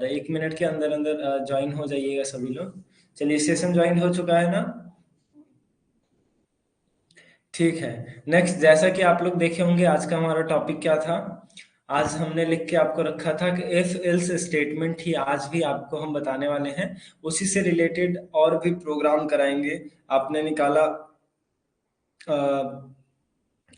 1 minute के अंदर अंदर ज्वाइन हो जाइएगा सभी लोग। चलिए, सेशन ज्वाइन हो चुका है ना? ठीक है। नेक्स्ट, जैसा कि आप लोग देखे होंगे आज का हमारा टॉपिक क्या था। आज हमने लिख के आपको रखा था कि इफ एल्स स्टेटमेंट ही आज भी आपको हम बताने वाले हैं। उसी से रिलेटेड और भी प्रोग्राम कराएंगे। आपने निकाला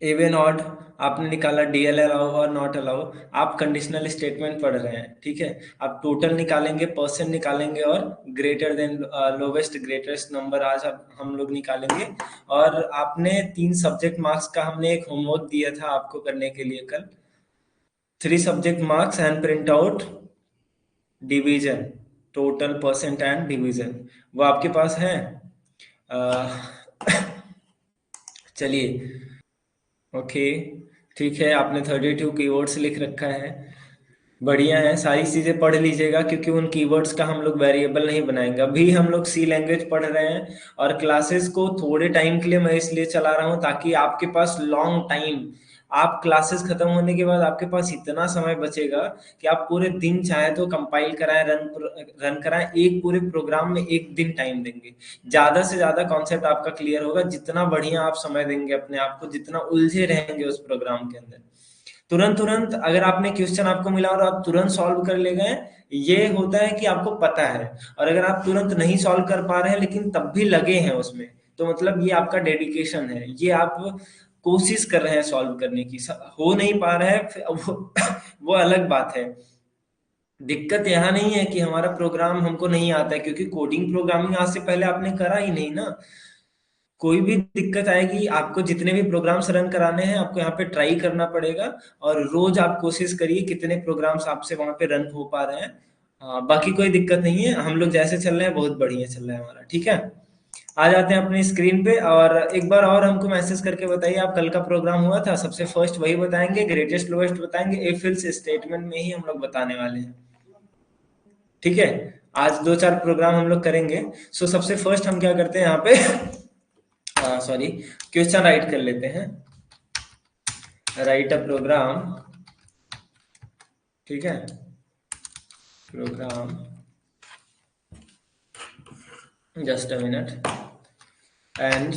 इवन ऑड, आपने निकाला डीएल अलाउ और नॉट अलाउ। आप कंडीशनल स्टेटमेंट पढ़ रहे हैं, ठीक है। आप टोटल निकालेंगे, परसेंट निकालेंगे और greater than lowest greatest number आज हम लोग निकालेंगे। और आपने 3 सब्जेक्ट मार्क्स का हमने एक होमवर्क दिया था आपको करने के लिए कल। 3 subject marks and print out division, total percent and division, वो आपके पास है। चलिए, ओके, ठीक है। आपने 32 कीवर्ड्स लिख रखा है, बढ़िया है। सारी चीजें पढ़ लीजिएगा क्योंकि उन कीवर्ड्स का हम लोग वेरिएबल नहीं बनाएंगे। अभी हम लोग सी लैंग्वेज पढ़ रहे हैं और क्लासेस को थोड़े टाइम के लिए मैं इसलिए चला रहा हूँ ताकि आपके पास लॉन्ग टाइम, आप क्लासेस खत्म होने के बाद आपके पास इतना समय बचेगा कि आप पूरे दिन चाहे तो कंपाइल कराएं, रन कराएं। एक पूरे प्रोग्राम में 1 दिन टाइम देंगे, ज्यादा से ज्यादा कॉन्सेप्ट आपका क्लियर होगा। जितना बढ़िया आप समय देंगे अपने आप को, जितना उलझे रहेंगे उस प्रोग्राम के अंदर, तुरंत तुरंत अगर आपने क्वेश्चन आपको मिला और आप तुरंत सॉल्व कर ले गए, ये होता है कि आपको पता है। और अगर आप तुरंत नहीं सॉल्व कर पा रहे हैं लेकिन तब भी लगे हैं उसमें, तो मतलब ये आपका डेडिकेशन है, ये आप कोशिश कर रहे हैं सॉल्व करने की। हो नहीं पा रहा है वो अलग बात है। दिक्कत यहाँ नहीं है कि हमारा प्रोग्राम हमको नहीं आता है, क्योंकि कोडिंग प्रोग्रामिंग आज से पहले आपने करा ही नहीं ना। कोई भी दिक्कत आएगी, आपको जितने भी प्रोग्राम्स रन कराने हैं आपको यहाँ पे ट्राई करना पड़ेगा। और रोज आप कोशिश करिए कितने प्रोग्राम्स आपसे वहां पे रन हो पा रहे हैं। बाकी कोई दिक्कत नहीं है, हम लोग जैसे चल रहे हैं बहुत बढ़िया चल रहा है हमारा, ठीक है। आ जाते हैं अपनी स्क्रीन पे और एक बार और हमको मैसेज करके बताइए आप कल का प्रोग्राम हुआ था। सबसे फर्स्ट वही बताएंगे, ग्रेटेस्ट लोएस्ट बताएंगे, इफ एल्स स्टेटमेंट में ही हम लोग बताने वाले हैं, ठीक है। आज 2-4 प्रोग्राम हम लोग करेंगे। सो सबसे फर्स्ट हम क्या करते हैं यहाँ पे सॉरी, क्वेश्चन राइट कर लेते हैं। राइट अ प्रोग्राम, ठीक है, program, just a minute. And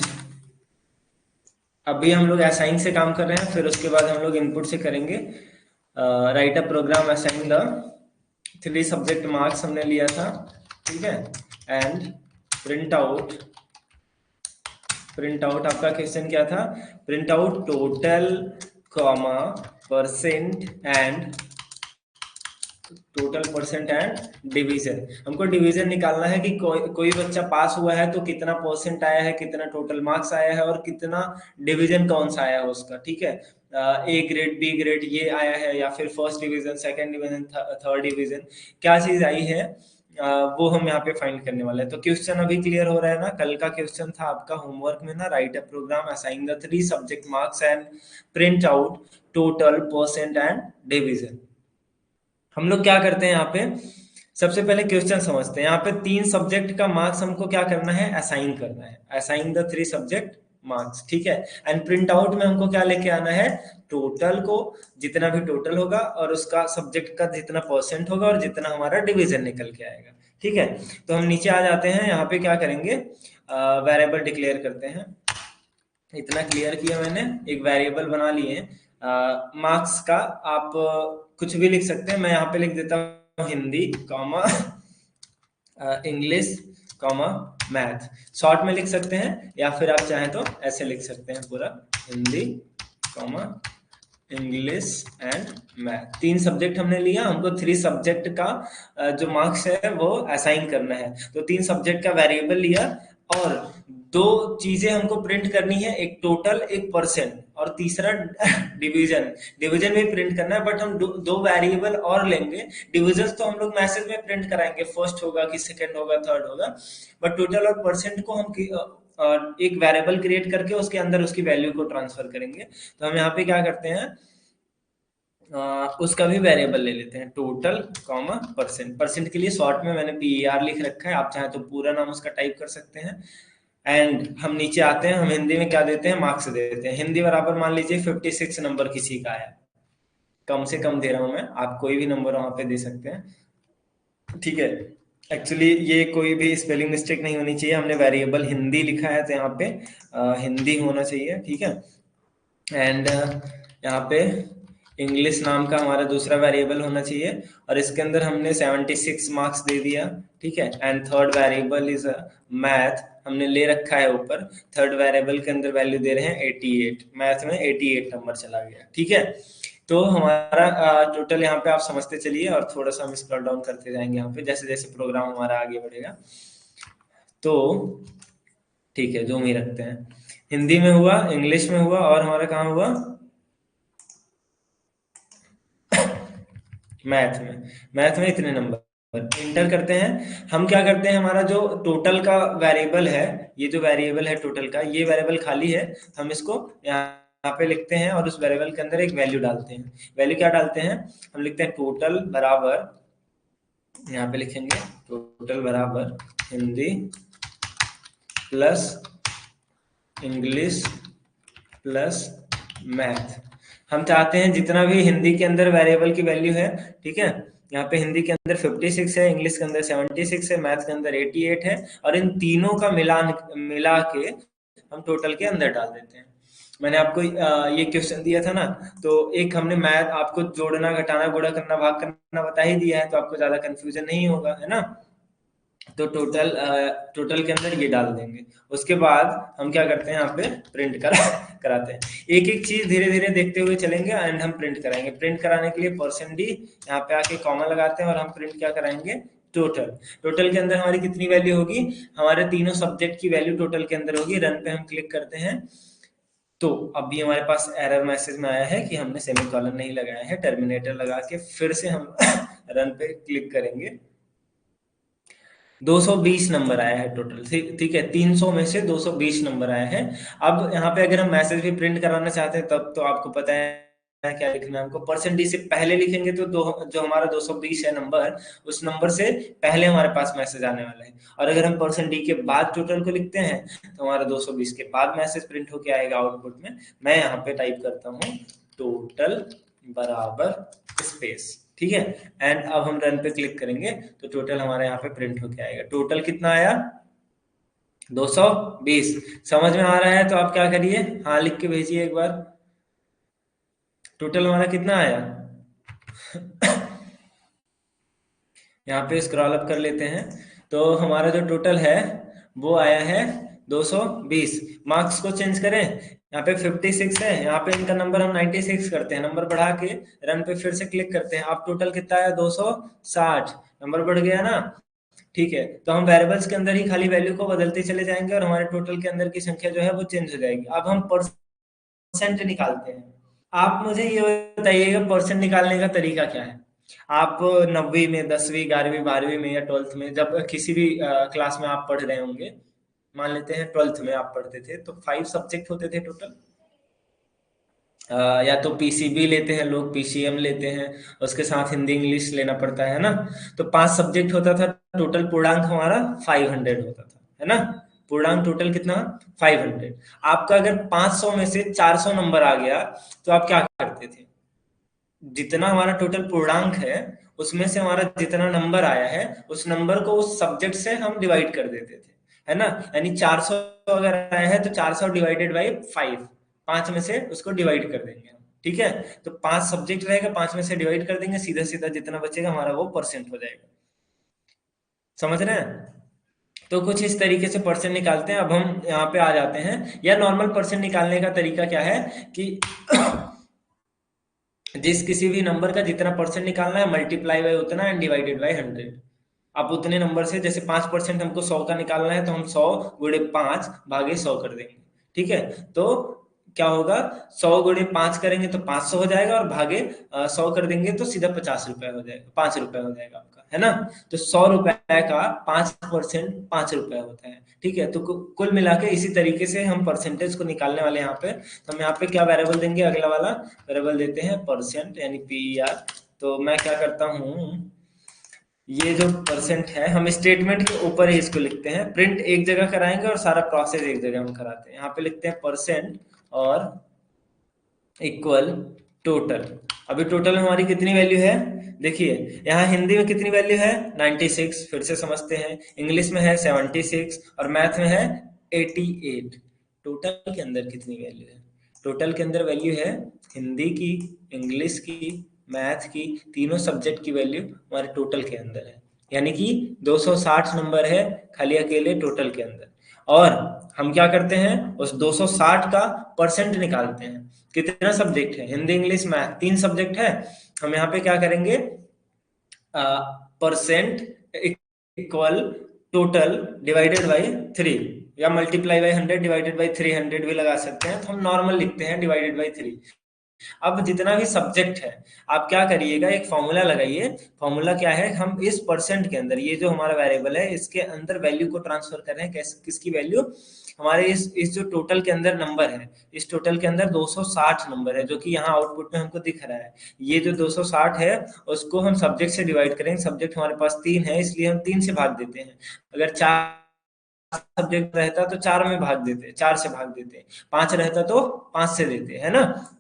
अभी हम लोग असाइन से काम कर रहे हैं, फिर उसके बाद हम लोग इनपुट से करेंगे। Write a program assign the 3 subject marks हमने लिया था, ठीक है। And print out, print out आपका क्वेश्चन क्या था? Print out total comma percent and, total percent and division. हमको डिवीजन निकालना है कि कोई बच्चा पास हुआ है तो कितना परसेंट आया है, कितना टोटल मार्क्स आया है और कितना डिवीजन कौन सा आया है उसका, ठीक है। ए ग्रेड, बी ग्रेड ये आया है या फिर first division, second division, third division, क्या चीज आई है, वो हम यहाँ पे फाइंड करने वाले हैं। तो क्वेश्चन अभी क्लियर हो रहा है ना? कल का क्वेश्चन था आपका होमवर्क में ना, write a program assign the 3 subject marks and print out total percent and division. हम लोग क्या करते हैं यहाँ पे, सबसे पहले क्वेश्चन समझते हैं। यहाँ पे 3 सब्जेक्ट का मार्क्स हमको क्या करना है, असाइन करना है। असाइन द 3 सब्जेक्ट मार्क्स, ठीक है। एंड प्रिंट आउट में हमको क्या लेके आना है, टोटल को, जितना भी टोटल होगा और उसका सब्जेक्ट का जितना परसेंट होगा और जितना हमारा डिवीजन निकल के आएगा, ठीक है। तो हम नीचे आ जाते हैं, यहाँ पे क्या करेंगे, वेरिएबल डिक्लेयर करते हैं। इतना क्लियर किया मैंने, एक वेरिएबल बना लिए मार्क्स का। आप कुछ भी लिख सकते हैं, मैं यहाँ पे लिख देता हूँ Hindi comma English comma math. Short में लिख सकते हैं या फिर आप चाहें तो ऐसे लिख सकते हैं पूरा, Hindi comma English and math. 3 subject हमने लिया, हमको 3 सब्जेक्ट का जो मार्क्स है वो असाइन करना है। तो 3 सब्जेक्ट का वेरिएबल लिया और 2 चीजें हमको प्रिंट करनी है, एक टोटल एक परसेंट और तीसरा डिवीजन। डिवीजन भी प्रिंट करना है, बट हम दो वेरिएबल और लेंगे। डिविजन तो हम लोग मैसेज में प्रिंट कराएंगे, फर्स्ट होगा कि सेकंड होगा, थर्ड होगा। बट टोटल और परसेंट को हम एक वेरिएबल क्रिएट करके उसके अंदर उसकी वैल्यू को ट्रांसफर करेंगे। तो हम यहाँ पे क्या करते हैं, उसका भी वेरिएबल ले लेते हैं, टोटल कॉमा परसेंट। परसेंट के लिए शॉर्ट में मैंने PER लिख रखा है, आप चाहे तो पूरा नाम उसका टाइप कर सकते हैं। एंड हम नीचे आते हैं, हम हिंदी में क्या देते हैं, मार्क्स देते हैं। हिंदी बराबर मान लीजिए 56 नंबर किसी का है, कम से कम दे रहा हूं मैं, आप कोई भी नंबर वहां पे दे सकते हैं। ठीक है। एक्चुअली ये कोई भी स्पेलिंग मिस्टेक नहीं होनी चाहिए, हमने वेरिएबल हिंदी लिखा है तो यहाँ पे हिंदी होना चाहिए, ठीक है। एंड यहाँ पे इंग्लिश नाम का हमारा दूसरा वेरिएबल होना चाहिए, और इसके अंदर हमने 76 मार्क्स दे दिया, ठीक है। And third variable is math, हमने ले रखा है ऊपर। थर्ड वेरिएबल के अंदर वैल्यू दे रहे हैं 88, मैथ में 88 नंबर चला गया, ठीक है। तो हमारा टोटल यहाँ पे आप समझते चलिए, और थोड़ा सा हम स्क्रॉल डाउन करते जाएंगे यहाँ पे जैसे जैसे प्रोग्राम हमारा आगे बढ़ेगा। तो ठीक है, जो ही रखते हैं। हिंदी में हुआ, इंग्लिश में हुआ, और हमारा कहाँ हुआ, मैथ में इतने नंबर इंटर करते हैं। हम क्या करते हैं, हमारा जो टोटल का वेरिएबल है, ये जो वेरिएबल है टोटल का, ये वेरिएबल खाली है, हम इसको यहाँ पे लिखते हैं और उस वेरिएबल के अंदर एक वैल्यू डालते हैं। वैल्यू क्या डालते हैं, हम लिखते हैं टोटल बराबर, यहाँ पे लिखेंगे टोटल बराबर Hindi plus English plus math. हम चाहते हैं जितना भी हिंदी के अंदर वेरिएबल की वैल्यू है, ठीक है, यहाँ पे हिंदी के अंदर 56 है, इंग्लिश के अंदर 76 है, मैथ के अंदर 88 है, और इन तीनों का मिला के हम टोटल के अंदर डाल देते हैं। मैंने आपको ये क्वेश्चन दिया था ना, तो एक हमने मैथ आपको जोड़ना, घटाना, गुणा करना, भाग करना बता ही दिया है, तो आपको ज्यादा कंफ्यूजन नहीं होगा, है ना। तो टोटल के अंदर ये डाल देंगे। उसके बाद हम क्या करते हैं, यहाँ पे प्रिंट कराते हैं। एक एक चीज धीरे धीरे देखते हुए चलेंगे एंड हम प्रिंट कराएंगे। प्रिंट कराने के लिए %d यहाँ पे आके कॉमा लगाते हैं, और हम प्रिंट क्या कराएंगे, टोटल के अंदर हमारी कितनी वैल्यू होगी, हमारे तीनों सब्जेक्ट की वैल्यू टोटल के अंदर होगी। रन पे हम क्लिक करते हैं, तो अभी हमारे पास एरर मैसेज में आया है कि हमने सेमीकोलन नहीं लगाया है। टर्मिनेटर लगा के फिर से हम रन पे क्लिक करेंगे। 220 नंबर आया है टोटल, ठीक है, 300 में से 220 नंबर आया है। अब यहाँ पे अगर हम मैसेज भी प्रिंट कराना चाहते हैं तब तो आपको पता है क्या लिखना है हमको। %d से पहले लिखेंगे तो जो हमारा 220 है नंबर, उस नंबर से पहले हमारे पास मैसेज आने वाला है। और अगर हम %d के बाद टोटल को लिखते हैं तो हमारा 220 के बाद मैसेज प्रिंट होके आएगा आउटपुट में। मैं यहाँ पे टाइप करता हूँ टोटल बराबर स्पेस, ठीक है। एंड अब हम रन पे क्लिक करेंगे तो टोटल हमारे यहाँ पे प्रिंट होके आएगा। टोटल कितना आया, 220। समझ में आ रहा है तो आप क्या करिए, हाँ लिख के भेजिए एक बार। टोटल हमारा कितना आया यहाँ पे स्क्रॉल अप कर लेते हैं, तो हमारा जो टोटल है वो आया है 220। मार्क्स को चेंज करें, यहाँ पे 56 है, यहाँ पे इनका नंबर हम 96 करते हैं, नंबर बढ़ा के रन पे फिर से क्लिक करते हैं। अब टोटल कितना आया, 260, नंबर बढ़ गया ना, ठीक है। तो हम वेरिएबल्स के अंदर ही खाली वैल्यू को बदलते चले जाएंगे और हमारे टोटल के अंदर की संख्या जो है वो चेंज हो जाएगी। अब हम परसेंट निकालते हैं। आप मुझे ये बताइएगा परसेंट निकालने का तरीका क्या है। आप 9वीं में, 10वीं, 11वीं, 12वीं में या 12th में, जब किसी भी क्लास में आप पढ़ रहे होंगे, मान लेते हैं 12th में आप पढ़ते थे, तो 5 सब्जेक्ट होते थे टोटल। या तो पीसीबी लेते हैं लोग, पीसीएम लेते हैं, उसके साथ हिंदी इंग्लिश लेना पड़ता है ना। तो 5 सब्जेक्ट होता था, टोटल पूर्णांक हमारा 500 होता था, है ना। पूर्णांक टोटल कितना, 500। आपका अगर 500 में से 400 नंबर आ गया तो आप क्या करते थे, जितना हमारा टोटल पूर्णांक है उसमें से हमारा जितना नंबर आया है उस नंबर को उस सब्जेक्ट से हम डिवाइड कर देते थे, है ना। यानी 400 अगर आया है तो 400 डिवाइडेड बाई 5, 5 में से उसको डिवाइड कर देंगे हम, ठीक है। तो 5 सब्जेक्ट रहेगा, 5 में से डिवाइड कर देंगे, सीधा सीधा जितना बचेगा हमारा वो परसेंट हो जाएगा। समझ रहे हैं। तो कुछ इस तरीके से परसेंट निकालते हैं। अब हम यहाँ पे आ जाते हैं, या नॉर्मल परसेंट निकालने का तरीका क्या है कि जिस किसी भी नंबर का जितना परसेंट निकालना है, मल्टीप्लाई बाय उतना एंड डिवाइडेड बाय 100। आप उतने नंबर से, जैसे 5% हमको 100 का निकालना है तो हम 100 गुणे 5 भागे 100 कर देंगे, ठीक है। तो क्या होगा, 100 गुणे 5 करेंगे तो 500 हो जाएगा, और भागे 100 कर देंगे तो सीधा 50 रुपए हो जाएगा, 5 रुपए हो जाएगा आपका, है ना। तो 100 रुपए का 5% 5 रुपए होता है, ठीक है। तो कुल मिला के इसी तरीके से हम परसेंटेज को निकालने वाले यहाँ पे। तो हम यहाँ पे क्या वेरिएबल देंगे, अगला वाला वेरिएबल देते हैं परसेंट, यानी PER। तो मैं क्या करता हूँ, ये जो परसेंट है हम स्टेटमेंट के ऊपर ही इसको लिखते हैं। प्रिंट एक जगह कराएंगे और सारा प्रोसेस एक जगह हम कराते हैं। यहाँ पे लिखते हैं परसेंट और इक्वल टोटल, अभी टोटल में हमारी कितनी वैल्यू है, देखिए यहाँ हिंदी में कितनी वैल्यू है 96, फिर से समझते हैं, इंग्लिश में है 76 और मैथ में है 88। टोटल के अंदर कितनी वैल्यू है, टोटल के अंदर वैल्यू है हिंदी की, इंग्लिश की, मैथ की, तीनों सब्जेक्ट की वैल्यू हमारे टोटल के अंदर है, यानी कि 260 नंबर है खाली अकेले टोटल के अंदर। और हम क्या करते हैं, उस 260 का परसेंट निकालते हैं। कितना सब्जेक्ट है, हिंदी इंग्लिश मैथ, 3 सब्जेक्ट है। हम यहाँ पे क्या करेंगे, percent equal total divided by 3 या मल्टीप्लाई बाई 100 डिवाइडेड बाई 300 भी लगा सकते हैं, तो हम नॉर्मल लिखते हैं डिवाइडेड बाई 3। अब जितना भी सब्जेक्ट है आप क्या करिएगा, एक फॉर्मूला लगाइए। फॉर्मूला क्या है, हम इस परसेंट के अंदर, ये जो हमारा वेरिएबल है इसके अंदर वैल्यू को ट्रांसफर कर रहे हैं। किसकी वैल्यू, हमारे इस जो टोटल के अंदर नंबर है, इस टोटल के अंदर 260 नंबर है, जो कि यहाँ आउटपुट में हमको दिख रहा है। ये जो 260 है उसको हम सब्जेक्ट से डिवाइड करेंगे। सब्जेक्ट हमारे पास 3 है, इसलिए हम 3 से भाग देते हैं। अगर 4 सब्जेक्ट रहता तो 4 में भाग देते, 4 से भाग देते, 5 रहता तो 5 से देते, है ना।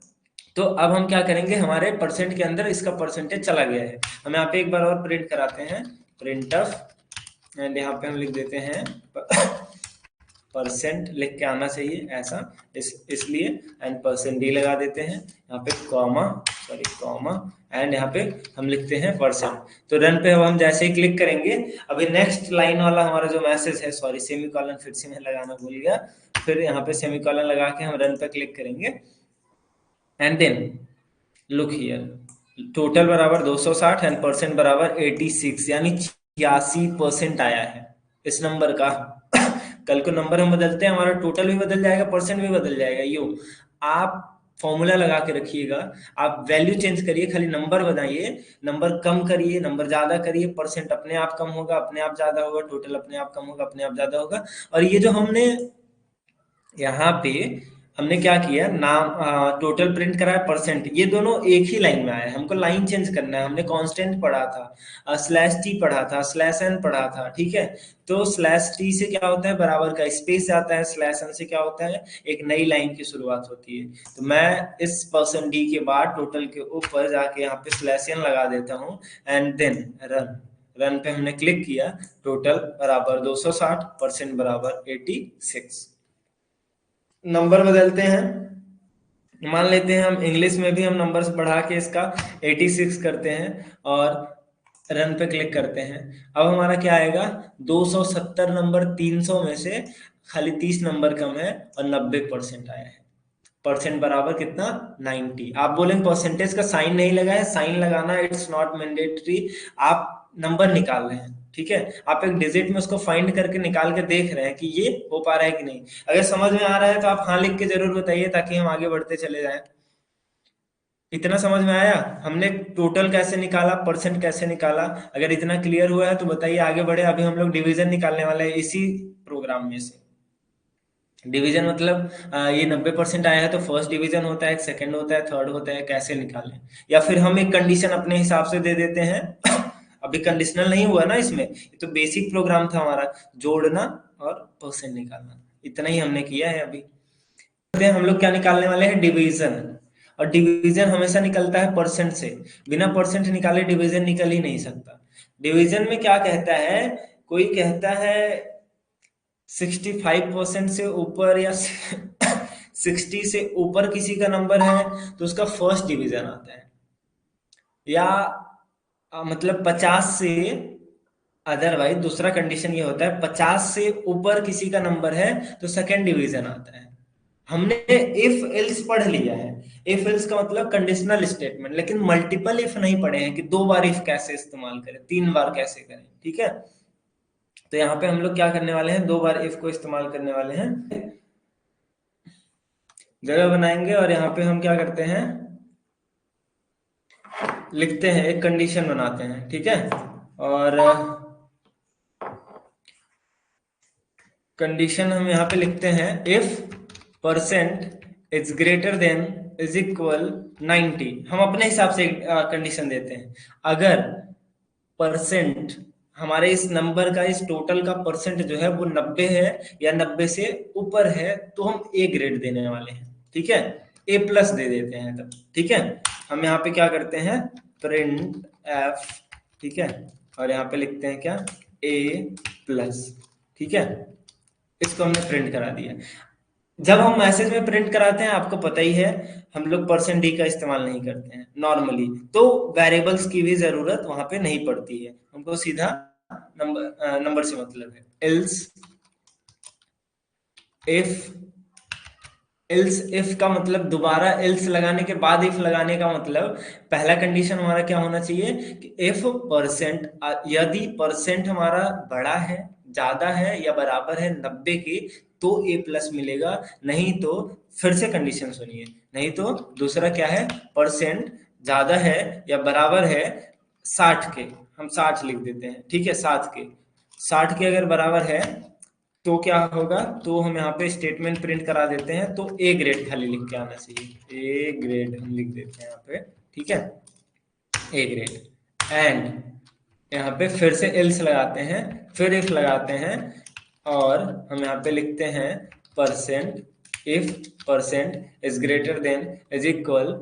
तो अब हम क्या करेंगे, हमारे परसेंट के अंदर इसका परसेंटेज चला गया है। हम यहाँ पे एक बार और प्रिंट कराते हैं, प्रिंट ऑफ, एंड यहाँ पे हम लिख देते हैं परसेंट, लिख के आना चाहिए ऐसा, इसलिए एंड परसेंट डी लगा देते हैं, यहाँ पे कॉमा एंड यहाँ पे हम लिखते हैं परसेंट। तो रन पे अब हम जैसे ही क्लिक करेंगे, अभी नेक्स्ट लाइन वाला हमारा जो मैसेज है, सॉरी सेमीकोलन फिर से मैं लगाना भूल गया, फिर यहाँ पे सेमीकोलन लगा के हम रन पे क्लिक करेंगे। And then look here, total बराबर 260 एंड परसेंट बराबर 86, यानी 86% आया है इस नंबर का। कल को नंबर हम बदलते हैं, हमारा टोटल भी बदल जाएगा, परसेंट भी बदल जाएगा। यो आप फॉर्मूला लगा के रखिएगा, आप वैल्यू चेंज करिए, खाली नंबर बनाइए, नंबर कम करिए, नंबर ज्यादा करिए, परसेंट अपने आप कम होगा, अपने आप ज्यादा होगा, टोटल अपने आप कम होगा, अपने आप ज्यादा होगा। और ये जो हमने यहाँ पे हमने क्या किया, नाम टोटल प्रिंट करा है, परसेंट, ये दोनों एक ही लाइन में आया है। हमको लाइन चेंज करना है। हमने कांस्टेंट पढ़ा था, स्लैश टी पढ़ा था, स्लैश एन पढ़ा था, ठीक है। तो स्लैश टी से क्या होता है, बराबर का स्पेस आता है, स्लैश एन से क्या होता है, एक नई लाइन की शुरुआत होती है। तो मैं इस परसेंट डी के बाद टोटल के ऊपर जाके यहाँ पे स्लैश एन लगा देता हूँ एंड देन रन पे हमने क्लिक किया, टोटल बराबर 260, परसेंट बराबर 86। नंबर बदलते हैं, मान लेते हैं हम इंग्लिश में भी हम नंबर्स बढ़ा के इसका 86 करते हैं और रन पे क्लिक करते हैं। अब हमारा क्या आएगा, 270 नंबर 300 में से खाली 30 नंबर कम है और 90% आया है। परसेंट बराबर कितना, 90। आप बोलेंगे परसेंटेज का साइन नहीं लगा है, साइन लगाना इट्स नॉट मैंडेटरी, आप नंबर निकाल रहे हैं, ठीक है। आप एक डिजिट में उसको फाइंड करके निकाल के देख रहे हैं कि ये हो पा रहा है कि नहीं। अगर समझ में आ रहा है तो आप हाँ लिख के जरूर बताइए, ताकि हम आगे बढ़ते चले जाएं। इतना समझ में आया, हमने टोटल कैसे निकाला, परसेंट कैसे निकाला, अगर इतना क्लियर हुआ है तो बताइए आगे बढ़े। अभी हम लोग डिवीजन निकालने वाले हैं इसी प्रोग्राम में से। डिवीजन मतलब ये 90% आया है तो फर्स्ट डिवीजन होता है, सेकंड होता है, थर्ड होता है, कैसे निकालें। या फिर हम एक कंडीशन अपने हिसाब से दे देते हैं। अभी कंडीशनल नहीं हुआ ना इसमें, ये तो बेसिक प्रोग्राम था हमारा, जोड़ना और परसेंट निकालना, इतना ही हमने किया है। अभी हम लोग क्या निकालने वाले हैं, डिवीजन। और डिवीजन हमेशा निकलता है परसेंट से, बिना परसेंट निकाले डिवीजन निकल ही नहीं सकता। डिवीजन में क्या कहता है, कोई कहता है 65% से ऊपर या 60 से ऊपर किसी का नंबर है तो उसका फर्स्ट डिवीजन आता है, या मतलब 50 से, अदरवाइज दूसरा कंडीशन ये होता है 50 से ऊपर किसी का नंबर है तो सेकंड डिवीजन आता है। हमने इफ एल्स पढ़ लिया है, इफ एल्स का मतलब कंडीशनल स्टेटमेंट, लेकिन मल्टीपल इफ नहीं पढ़े हैं कि 2 बार इफ कैसे इस्तेमाल करें, 3 बार कैसे करें, ठीक है। तो यहाँ पे हम लोग क्या करने वाले हैं, 2 बार इफ को इस्तेमाल करने वाले हैं, जगह बनाएंगे और यहाँ पे हम क्या करते हैं, लिखते हैं, एक कंडीशन बनाते हैं, ठीक है। और कंडीशन हम यहाँ पे लिखते हैं, if percent is greater then is equal 90। हम अपने हिसाब से कंडीशन देते हैं, अगर परसेंट हमारे इस नंबर का, इस टोटल का परसेंट जो है वो 90 है या 90 से ऊपर है तो हम ए ग्रेड देने वाले हैं, ठीक है। ए प्लस दे देते हैं तब, ठीक है। हम यहाँ पे क्या करते हैं, प्रिंट एफ, ठीक है, और यहाँ पे लिखते हैं क्या, ए प्लस, ठीक है। इसको हमने प्रिंट करा दिया। जब हम मैसेज में प्रिंट कराते हैं, आपको पता ही है, हम लोग परसेंट डी का इस्तेमाल नहीं करते हैं नॉर्मली, तो वेरिएबल्स की भी जरूरत वहां पे नहीं पड़ती है, हमको सीधा नंबर से मतलब है। एल्स इफ, एल्स इफ का मतलब दोबारा एल्स लगाने के बाद इफ लगाने का मतलब, पहला कंडीशन हमारा क्या होना चाहिए कि इफ परसेंट, यदि परसेंट हमारा बड़ा है, ज्यादा है या बराबर है 90 के, तो ए प्लस मिलेगा, नहीं तो, फिर से कंडीशन सुनिए, नहीं तो दूसरा क्या है, परसेंट ज्यादा है या बराबर है 60 के, हम 60 लिख देते हैं, ठीक है, 60 के अगर बराबर है तो क्या होगा, तो हम यहाँ पे स्टेटमेंट प्रिंट करा देते हैं, तो ए ग्रेड खाली लिख के आना चाहिए, ए ग्रेड हम लिख देते हैं यहाँ पे, ठीक है, ए ग्रेड। एंड यहाँ पे फिर से एल्स लगाते हैं, फिर इफ लगाते हैं, और हम यहाँ पे लिखते हैं percent, if percent is greater then is equal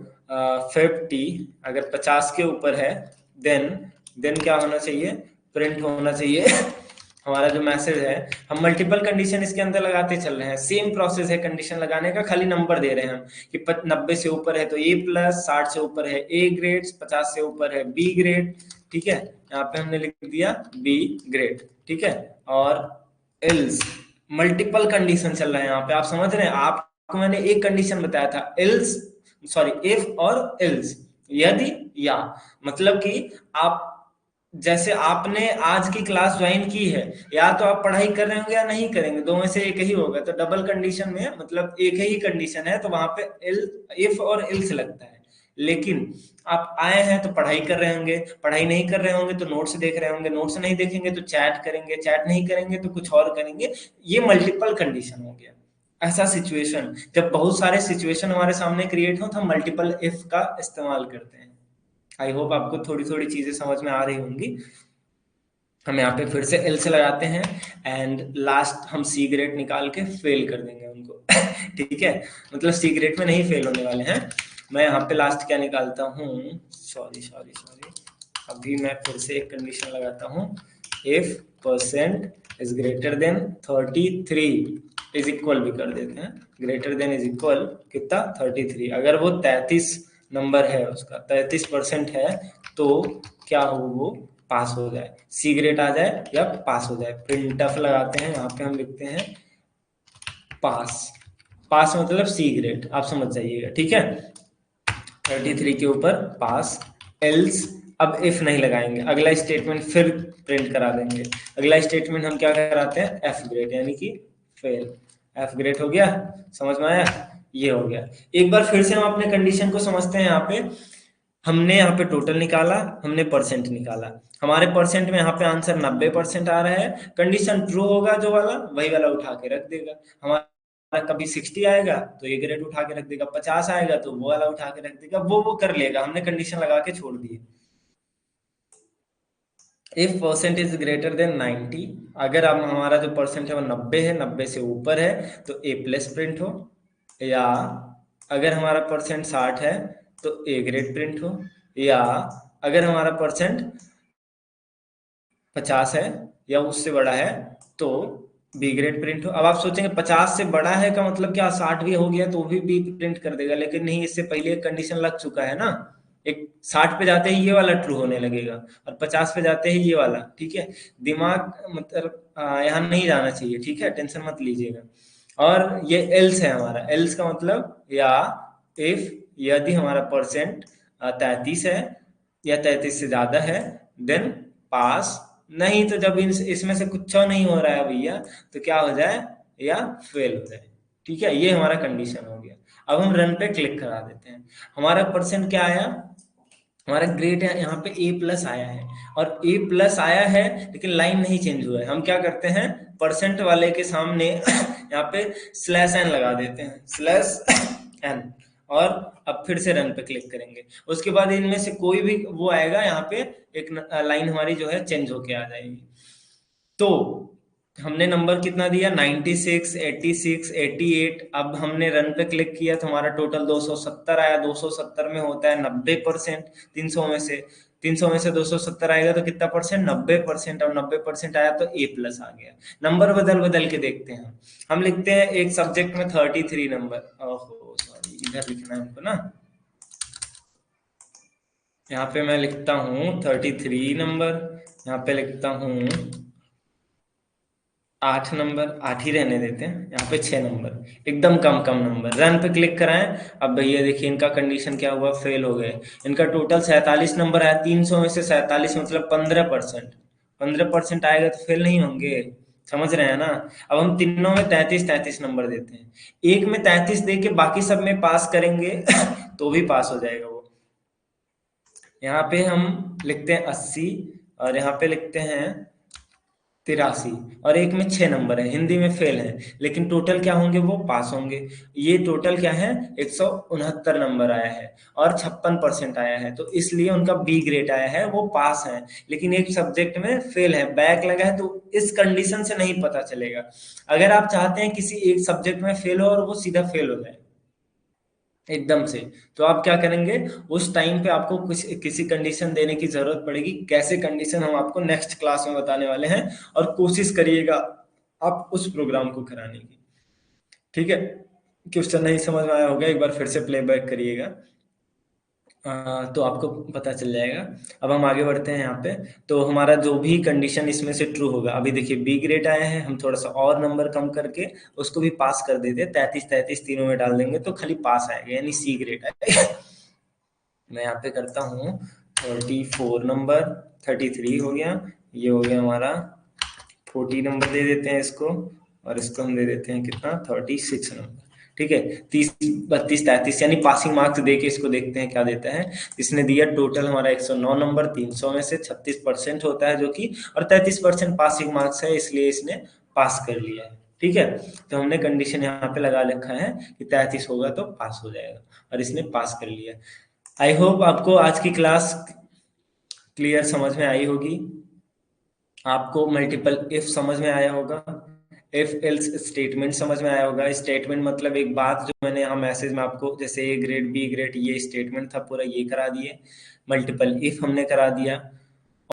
50, अगर 50 के ऊपर है, देन क्या होना चाहिए, प्रिंट होना चाहिए हमारा जो मैसेज है। हम मल्टीपल कंडीशन इसके अंदर लगाते चल रहे हैं, सेम प्रोसेस है कंडीशन लगाने का, खाली नंबर दे रहे हैं हम कि 90 से ऊपर है तो ए प्लस, 60 से ऊपर है ए ग्रेड, 50 से ऊपर है बी ग्रेड, ठीक है, यहाँ पे हमने लिख दिया बी ग्रेड, ठीक है। और एल्स, मल्टीपल कंडीशन चल रहा है यहाँ पे, आप समझ रहे हैं, आपको मैंने एक कंडीशन बताया था, एल्स, सॉरी, इफ और एल्स, यदि या, मतलब कि आप, जैसे आपने आज की क्लास ज्वाइन की है, या तो आप पढ़ाई कर रहे होंगे या नहीं करेंगे, दो में से एक ही होगा, तो डबल कंडीशन में मतलब एक ही कंडीशन है, तो वहां पे इफ और एल्स लगता है। लेकिन आप आए हैं तो पढ़ाई कर रहे होंगे, पढ़ाई नहीं कर रहे होंगे तो नोट्स देख रहे होंगे, नोट्स नहीं देखेंगे तो चैट करेंगे, चैट नहीं करेंगे तो कुछ और करेंगे, ये मल्टीपल कंडीशन हो गया। ऐसा सिचुएशन, जब बहुत सारे सिचुएशन हमारे सामने क्रिएट हो तो हम मल्टीपल इफ का इस्तेमाल करते हैं। आई होप आपको थोड़ी थोड़ी चीजें समझ में आ रही होंगी। हम यहाँ पे फिर से एल से लगाते हैं, एंड लास्ट हम सी ग्रेड निकाल के फेल कर देंगे उनको ठीक है, मतलब सी ग्रेड में नहीं फेल होने वाले हैं। मैं यहाँ पे लास्ट क्या निकालता हूँ, सॉरी सॉरी सॉरी, अभी मैं फिर से एक कंडीशन लगाता हूँ, if percent is greater then 33 is equal भी कर देते हैं, ग्रेटर देन इज इक्वल कितना, 33, अगर वो 33 नंबर है, उसका 33% है, तो क्या हो, वो पास हो जाए, सी ग्रेड आ जाए या पास हो जाए। प्रिंट एफ लगाते हैं, यहाँ पे हम लिखते हैं पास, पास मतलब सी ग्रेड, आप समझ जाइएगा, ठीक है, 33 के ऊपर पास। एल्स, अब इफ नहीं लगाएंगे, अगला स्टेटमेंट फिर प्रिंट करा देंगे, अगला स्टेटमेंट हम क्या कराते हैं, एफ ग्रेड, यानी कि फेल, एफ ग्रेड हो गया, समझ में आया, ये हो गया। एक बार फिर से हम अपने कंडीशन को समझते हैं। यहाँ पे हमने यहाँ पे टोटल निकाला, हमने परसेंट निकाला, हमारे परसेंट में यहाँ पे आंसर 90% आ रहा है, कंडीशन ट्रू होगा जो वाला, वही वाला उठा के रख देगा। हमारा कभी 60 आएगा तो ये ग्रेड उठा के रख देगा, 50 आएगा तो वो वाला उठा के रख देगा, वो कर लेगा, हमने कंडीशन लगा के छोड़ दी। If percent is greater than 90, अगर अब हमारा जो परसेंट है वो 90 है, 90 से ऊपर है, तो ए प्लस प्रिंट हो, या अगर हमारा परसेंट 60 है तो ए ग्रेड प्रिंट हो, या अगर हमारा परसेंट 50 है या उससे बड़ा है तो बी ग्रेड प्रिंट हो। अब आप सोचेंगे 50 से बड़ा है का मतलब क्या, 60 भी हो गया तो भी बी प्रिंट कर देगा, लेकिन नहीं, इससे पहले एक कंडीशन लग चुका है ना, एक 60 पे जाते ही ये वाला ट्रू होने लगेगा और 50 पे जाते ही ये वाला, ठीक है, दिमाग मतलब यहाँ नहीं जाना चाहिए, ठीक है, टेंशन मत लीजिएगा। और ये एल्स है हमारा, एल्स का मतलब या इफ, यदि हमारा परसेंट 33 है या 33 से ज्यादा है, देन पास, नहीं तो जब इसमें से कुछ नहीं हो रहा है भैया, तो क्या हो जाए, या फेल हो जाए, ठीक है, ये हमारा कंडीशन हो गया। अब हम रन पे क्लिक करा देते हैं, हमारा परसेंट क्या आया, हमारा ग्रेड यहाँ पे ए प्लस आया है, और ए प्लस आया है लेकिन लाइन नहीं चेंज हुआ है। हम क्या करते हैं, परसेंट वाले के सामने यहाँ पे स्लैश एन लगा देते हैं, स्लैश एन, और अब फिर से रन पे क्लिक करेंगे, उसके बाद इनमें से कोई भी वो आएगा, यहाँ पे एक लाइन हमारी जो है चेंज होके आ जाएगी। तो हमने नंबर कितना दिया 96, 86, 88। अब हमने रन पे क्लिक किया तो हमारा टोटल 270 आया। 270 में होता है 90%। 300 में से 270 आएगा तो कितना परसेंट? 90%। और 90% आया तो ए प्लस आ गया। नंबर बदल बदल के देखते हैं। हम लिखते हैं एक सब्जेक्ट में 33 नंबर। ओहो सॉरी, इधर लिखना है हमको ना। यहाँ पे मैं लिखता हूँ 33 नंबर। यहाँ पे लिखता हूँ 8 नंबर। 8 ही रहने देते हैं। यहाँ पे 6 नंबर, एकदम कम कम नंबर। रन पे क्लिक कराएं। अब भैया देखिए इनका कंडीशन क्या हुआ, फेल हो गए। इनका टोटल 47 नंबर आया। 300 में से 47 मतलब 15%। 15% आएगा तो फेल नहीं होंगे। समझ रहे हैं ना? अब हम तीनों में 33-33 नंबर देते हैं। एक में 33 दे के बाकी सब में पास करेंगे तो भी पास हो जाएगा वो। यहाँ पे हम लिखते हैं 80 और यहाँ पे लिखते हैं 83। और एक में 6 नंबर है, हिंदी में फेल है, लेकिन टोटल क्या होंगे? वो पास होंगे। ये टोटल क्या है? 169 नंबर आया है और 56% आया है, तो इसलिए उनका बी ग्रेड आया है, वो पास है। लेकिन एक सब्जेक्ट में फेल है, बैक लगा है, तो इस कंडीशन से नहीं पता चलेगा। अगर आप चाहते हैं किसी एक सब्जेक्ट में फेल हो और वो सीधा फेल हो जाए एकदम से, तो आप क्या करेंगे? उस टाइम पे आपको कुछ किसी कंडीशन देने की जरूरत पड़ेगी। कैसे कंडीशन, हम आपको नेक्स्ट क्लास में बताने वाले हैं। और कोशिश करिएगा आप उस प्रोग्राम को कराने की। ठीक है? क्वेश्चन नहीं समझ में आया होगा, एक बार फिर से प्लेबैक करिएगा। तो आपको पता चल जाएगा। अब हम आगे बढ़ते हैं यहाँ पे। तो हमारा जो भी कंडीशन इसमें से ट्रू होगा, अभी देखिए बी ग्रेड आया है, हम थोड़ा सा और नंबर कम करके उसको भी पास कर देते हैं। 33-33 तीनों में डाल देंगे तो खाली पास आएगा, यानी सी ग्रेड आएगा। मैं यहाँ पे करता हूँ 34 नंबर। 33 हो गया। ये हो गया हमारा 40 नंबर दे देते हैं इसको। और इसको हम दे देते हैं कितना? 36 नंबर। ठीक है? 30, 32, 33 यानी पासिंग मार्क्स दे के इसको देखते हैं क्या देता है। इसने दिया टोटल हमारा 109 नंबर। 300 में से 36% होता है जो कि, और 33% पासिंग मार्क्स है, इसलिए इसने पास कर लिया है। ठीक है? तो हमने कंडीशन यहाँ पे लगा रखा है कि 33 होगा तो पास हो जाएगा, और इसने पास कर लिया। आई होप आपको आज की क्लास क्लियर समझ में आई होगी। आपको मल्टीपल इफ समझ में आया होगा। इफ एल्स स्टेटमेंट समझ में आया होगा। स्टेटमेंट मतलब एक बात जो मैंने यहाँ मैसेज में आपको, जैसे ए ग्रेड बी ग्रेड, ये स्टेटमेंट था पूरा, ये करा दिए। मल्टीपल इफ हमने करा दिया।